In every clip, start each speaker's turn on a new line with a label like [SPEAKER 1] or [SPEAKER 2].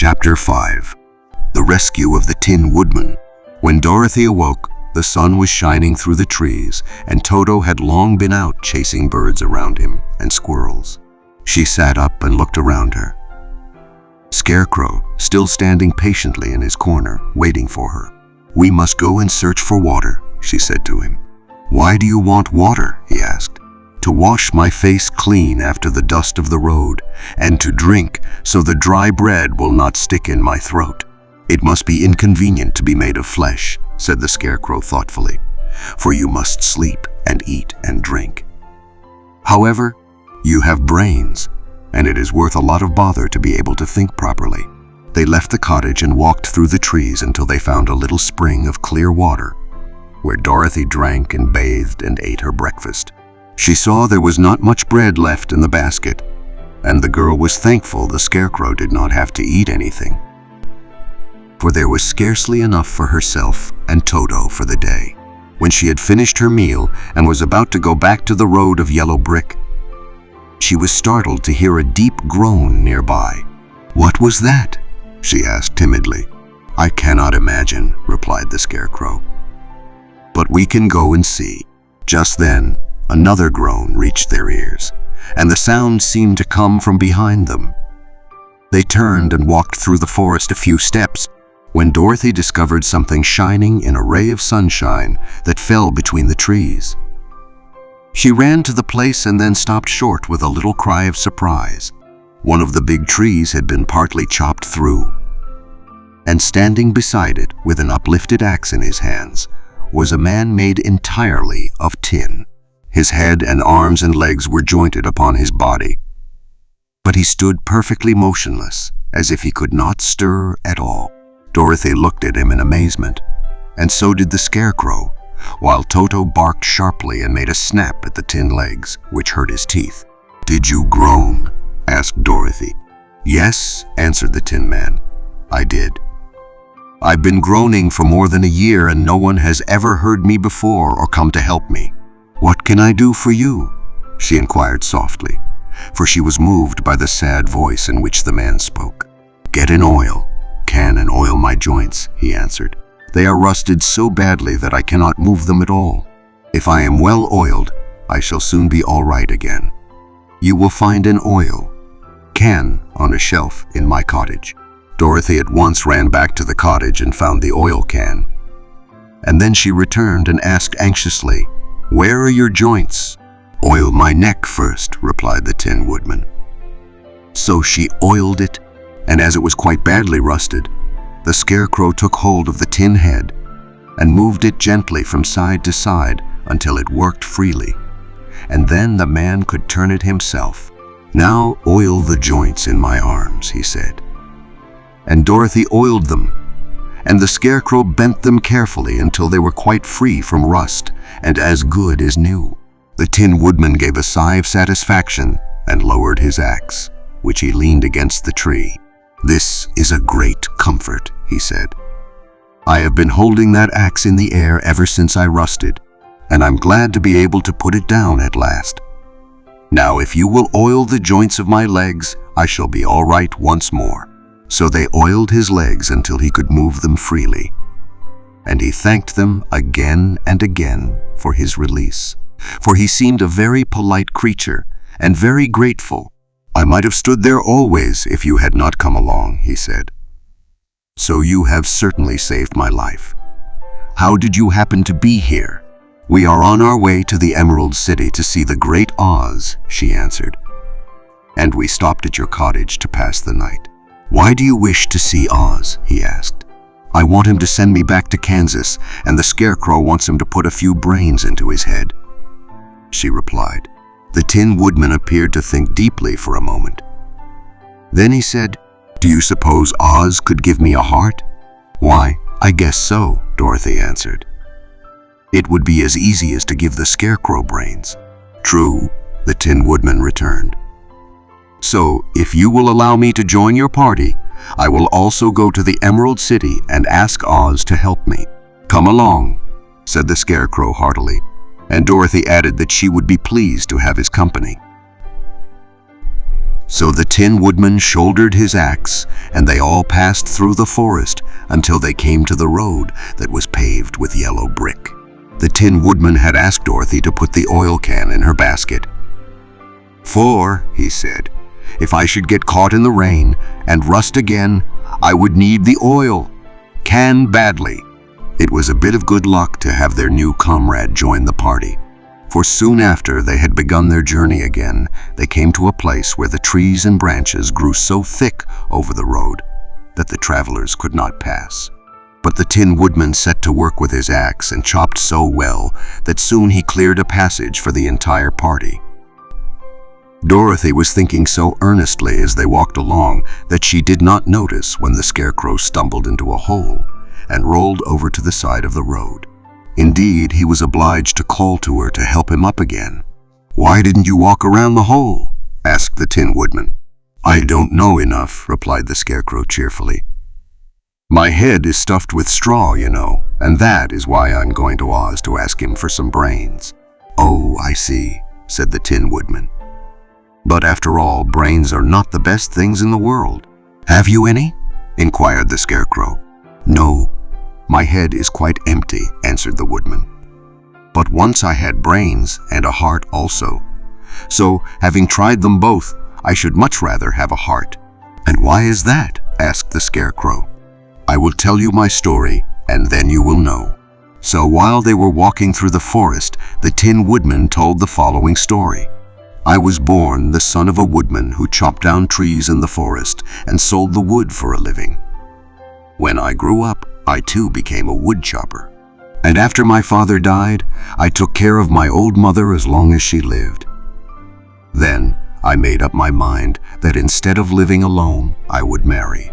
[SPEAKER 1] Chapter 5. The Rescue of the Tin Woodman. When Dorothy awoke, the sun was shining through the trees, and Toto had long been out chasing birds around him and squirrels. She sat up and looked around her. Scarecrow, still standing patiently in his corner, waiting for her. "We must go and search for water," she said to him. "Why do you want water?" he asked. "To wash my face clean after the dust of the road, and to drink so the dry bread will not stick in my throat. It must be inconvenient to be made of flesh," said the Scarecrow thoughtfully, "for you must sleep and eat and drink. However, you have brains, and it is worth a lot of bother to be able to think properly." They left the cottage and walked through the trees until they found a little spring of clear water, where Dorothy drank and bathed and ate her breakfast. She saw there was not much bread left in the basket, and the girl was thankful the Scarecrow did not have to eat anything, for there was scarcely enough for herself and Toto for the day. When she had finished her meal and was about to go back to the road of yellow brick, she was startled to hear a deep groan nearby. "What was that?" she asked timidly. "I cannot imagine," replied the Scarecrow. "But we can go and see." Just then, another groan reached their ears, and the sound seemed to come from behind them. They turned and walked through the forest a few steps, when Dorothy discovered something shining in a ray of sunshine that fell between the trees. She ran to the place and then stopped short with a little cry of surprise. One of the big trees had been partly chopped through, and standing beside it with an uplifted axe in his hands was a man made entirely of tin. His head and arms and legs were jointed upon his body, but he stood perfectly motionless, as if he could not stir at all. Dorothy looked at him in amazement, and so did the Scarecrow, while Toto barked sharply and made a snap at the tin legs, which hurt his teeth. "Did you groan?" asked Dorothy. "Yes," answered the Tin Man. "I did. I've been groaning for more than a year, and no one has ever heard me before or come to help me. What can I do for you?" she inquired softly, for she was moved by the sad voice in which the man spoke. "Get an oil can and oil my joints," he answered. "They are rusted so badly that I cannot move them at all. If I am well oiled, I shall soon be all right again. You will find an oil can on a shelf in my cottage." Dorothy at once ran back to the cottage and found the oil can. And then she returned and asked anxiously, "Where are your joints?" "Oil my neck first," replied the Tin Woodman. So she oiled it, and as it was quite badly rusted, the Scarecrow took hold of the tin head and moved it gently from side to side until it worked freely, and then the man could turn it himself. "Now oil the joints in my arms," he said. And Dorothy oiled them, and the Scarecrow bent them carefully until they were quite free from rust and as good as new. The Tin Woodman gave a sigh of satisfaction and lowered his axe, which he leaned against the tree. "This is a great comfort," he said. "I have been holding that axe in the air ever since I rusted, and I'm glad to be able to put it down at last. Now if you will oil the joints of my legs, I shall be all right once more." So they oiled his legs until he could move them freely, and he thanked them again and again for his release, for he seemed a very polite creature and very grateful. "I might have stood there always if you had not come along," he said. "So you have certainly saved my life. How did you happen to be here?" "We are on our way to the Emerald City to see the Great Oz," she answered. "And we stopped at your cottage to pass the night." "Why do you wish to see Oz?" he asked. "I want him to send me back to Kansas, and the Scarecrow wants him to put a few brains into his head," she replied. The Tin Woodman appeared to think deeply for a moment. Then he said, "Do you suppose Oz could give me a heart?" "Why, I guess so," Dorothy answered. "It would be as easy as to give the Scarecrow brains." "True," the Tin Woodman returned. "So, if you will allow me to join your party, I will also go to the Emerald City and ask Oz to help me." "Come along," said the Scarecrow heartily, and Dorothy added that she would be pleased to have his company. So the Tin Woodman shouldered his axe, and they all passed passed through the forest until they came to the road that was paved with yellow brick. The Tin Woodman had asked Dorothy to put the oil can in her basket. "For," he said, "if I should get caught in the rain and rust again, I would need the oil can badly." It was a bit of good luck to have their new comrade join the party, for soon after they had begun their journey again, they came to a place where the trees and branches grew so thick over the road that the travelers could not pass. But the Tin Woodman set to work with his axe and chopped so well that soon he cleared a passage for the entire party. Dorothy was thinking so earnestly as they walked along that she did not notice when the Scarecrow stumbled into a hole and rolled over to the side of the road. Indeed, he was obliged to call to her to help him up again. "Why didn't you walk around the hole?" asked the Tin Woodman. "I don't know enough," replied the Scarecrow cheerfully. "My head is stuffed with straw, you know, and that is why I'm going to Oz to ask him for some brains." "Oh, I see," said the Tin Woodman. "But after all, brains are not the best things in the world. Have you any?" inquired the Scarecrow. "No, my head is quite empty," answered the Woodman. "But once I had brains and a heart also. So, having tried them both, I should much rather have a heart." "And why is that?" asked the Scarecrow. "I will tell you my story, and then you will know." So while they were walking through the forest, the Tin Woodman told the following story. "I was born the son of a woodman who chopped down trees in the forest and sold the wood for a living. When I grew up, I too became a wood chopper. And after my father died, I took care of my old mother as long as she lived. Then I made up my mind that instead of living alone, I would marry,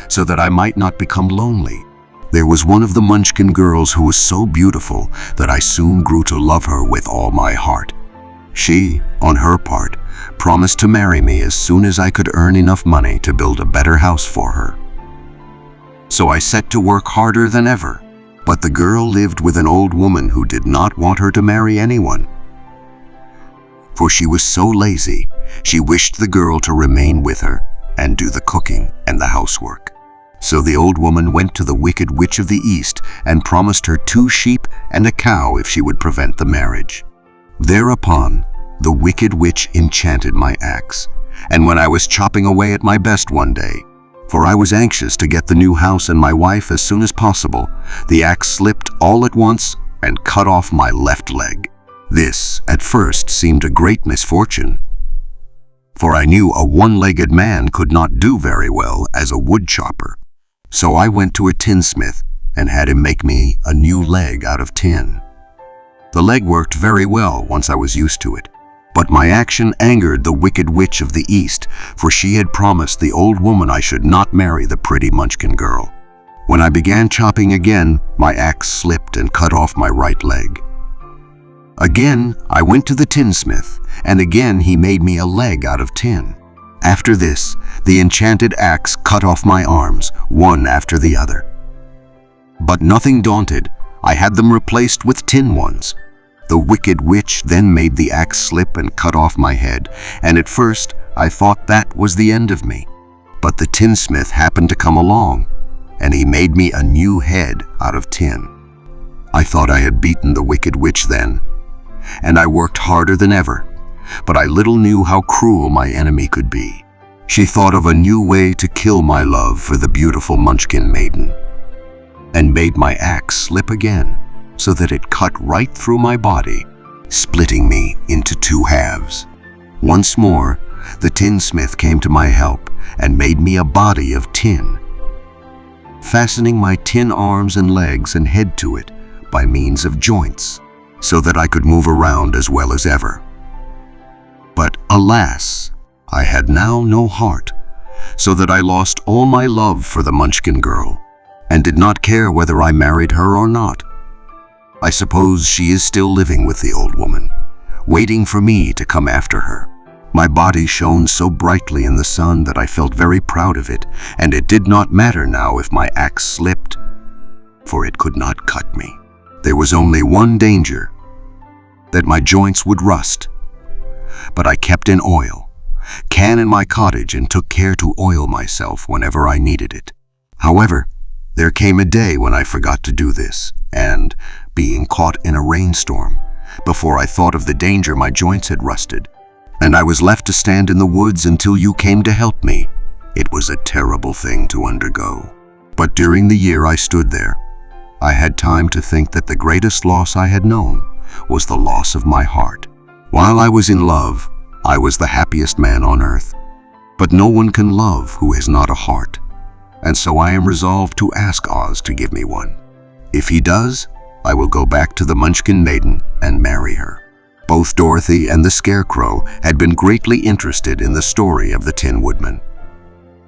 [SPEAKER 1] so that I might not become lonely. There was one of the Munchkin girls who was so beautiful that I soon grew to love her with all my heart. She, on her part, promised to marry me as soon as I could earn enough money to build a better house for her. So I set to work harder than ever, but the girl lived with an old woman who did not want her to marry anyone. For she was so lazy, she wished the girl to remain with her and do the cooking and the housework. So the old woman went to the Wicked Witch of the East and promised her 2 sheep and a cow if she would prevent the marriage. Thereupon, the Wicked Witch enchanted my axe, and when I was chopping away at my best one day, for I was anxious to get the new house and my wife as soon as possible, the axe slipped all at once and cut off my left leg. This, at first, seemed a great misfortune, for I knew a one-legged man could not do very well as a wood chopper. So I went to a tinsmith and had him make me a new leg out of tin. The leg worked very well once I was used to it, but my action angered the Wicked Witch of the East, for she had promised the old woman I should not marry the pretty Munchkin girl. When I began chopping again, my axe slipped and cut off my right leg. Again, I went to the tinsmith, and again he made me a leg out of tin. After this, the enchanted axe cut off my arms, one after the other. But nothing daunted, I had them replaced with tin ones. The Wicked Witch then made the axe slip and cut off my head, and at first I thought that was the end of me. But the tinsmith happened to come along, and he made me a new head out of tin. I thought I had beaten the Wicked Witch then, and I worked harder than ever, but I little knew how cruel my enemy could be. She thought of a new way to kill my love for the beautiful Munchkin maiden, and made my axe slip again, so that it cut right through my body, splitting me into 2 halves. Once more, the tinsmith came to my help and made me a body of tin, fastening my tin arms and legs and head to it by means of joints, so that I could move around as well as ever. But alas, I had now no heart, so that I lost all my love for the Munchkin girl, and did not care whether I married her or not. I suppose she is still living with the old woman, waiting for me to come after her. My body shone so brightly in the sun that I felt very proud of it, and it did not matter now if my axe slipped, for it could not cut me. There was only one danger, that my joints would rust. But I kept an oil can in my cottage and took care to oil myself whenever I needed it. However, there came a day when I forgot to do this, and, being caught in a rainstorm, before I thought of the danger, my joints had rusted, and I was left to stand in the woods until you came to help me. It was a terrible thing to undergo. But during the year I stood there, I had time to think that the greatest loss I had known was the loss of my heart. While I was in love, I was the happiest man on earth. But no one can love who has not a heart, and so I am resolved to ask Oz to give me one. If he does, I will go back to the Munchkin Maiden and marry her. Both Dorothy and the Scarecrow had been greatly interested in the story of the Tin Woodman,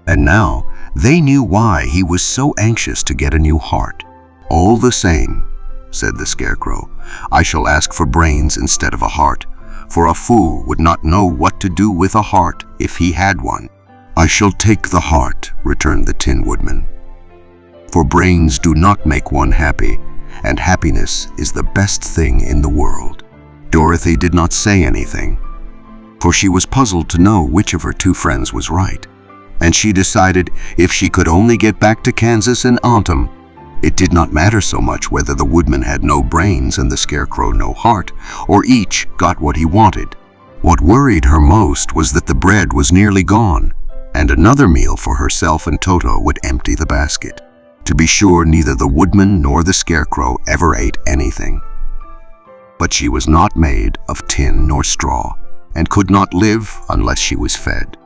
[SPEAKER 1] and now they knew why he was so anxious to get a new heart. "All the same," said the Scarecrow, "I shall ask for brains instead of a heart, for a fool would not know what to do with a heart if he had one." "I shall take the heart," returned the Tin Woodman, "for brains do not make one happy, and happiness is the best thing in the world." Dorothy did not say anything, for she was puzzled to know which of her two friends was right, and she decided if she could only get back to Kansas and Autumn, it did not matter so much whether the Woodman had no brains and the Scarecrow no heart, or each got what he wanted. What worried her most was that the bread was nearly gone, and another meal for herself and Toto would empty the basket. To be sure, neither the Woodman nor the Scarecrow ever ate anything. But she was not made of tin nor straw, and could not live unless she was fed.